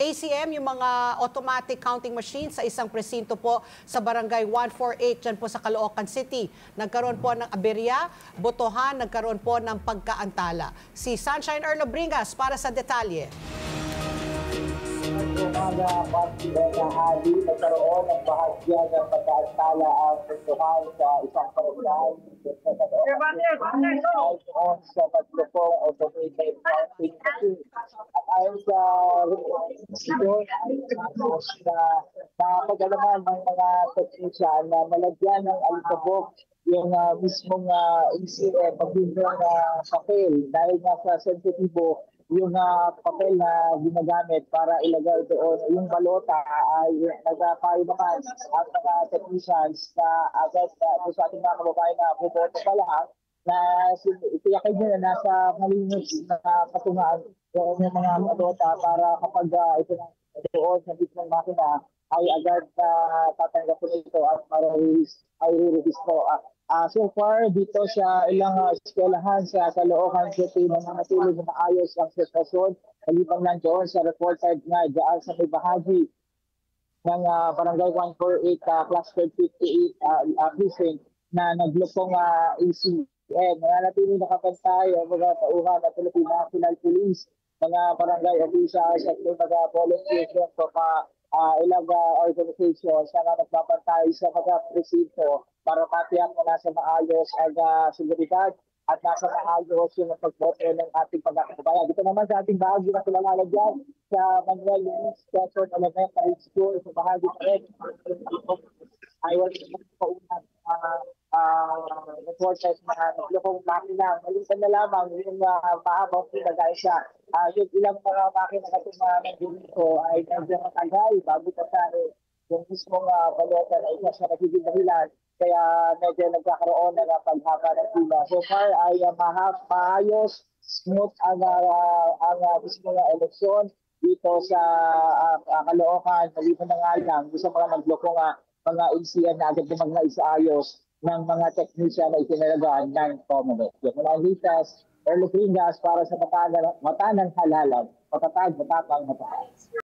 ACM, yung mga automatic counting machines sa isang presinto po sa Barangay 148 dyan po sa Caloocan City. Nagkaroon po ng aberya, botohan, nagkaroon po ng pagkaantala. Si Sunshine Erlo Bringas para sa detalye. Umaga, Ali, nagkaroon ng bahagya ng pagkaantala ang botohan sa isang barangay. Sa pagtupong automated counting machine. At ayon sa report, ay nakapagalaman ng mga technician na malagyan ng alikabok yung mismong ACM pagbilang papel dahil nasa sensitibo yung papel na ginagamit para ilagay doon. Yung balota ay nagpapayo naman ang mga technicians na agad sa ating mga kababayan na buboto pa lang na itiyakin nyo na nasa malinis na patungan yung mga balota para kapag ito na doon sa bitang makina ay agad tatanggapin ito at ay re-register. So far, dito sa ilang eskwelahan sa Caloocan City na nanatili na maayos ang sitwasyon. Kalibang lang doon sa reported nga dyan sa may bahagi ng Barangay 148, Cluster 58 precinct na naglupong ACM. Nanatili nakapantay ang mga tauhan ng Philippine National Police, mga barangay officials at mga volunteers from ilang organizations na nagpapantay sa mga presinto para matiyak na nasa maayos ang seguridad at nasa maayos yung pagboto ng ating pagkakabayan. Dito naman sa ating bahagi na kilalalagyan sa Manuel Luis Quezon Elementary School sa bahagi pa rin. I was paunat reported na naglukong makina. Malisan na lamang yung mahabang pila dahil sa yung ilang mga makina na nandun dito ay nandiyan matagay bago tatari yung mismong balota na isa sa nagiging dahilan. Kaya medyo nagkakaroon ng paghaba ng pila. So far ay maayos, smooth ang mismong eleksyon dito sa Caloocan. Maliban na nga lang sa mga naglukong mga ACM na agad na mag-naisayos ng mga technician na itinalagaan ng Comelec. Yung mga litas, Erlo Bringas para sa matanang halalan, matatag, matapang, matatag.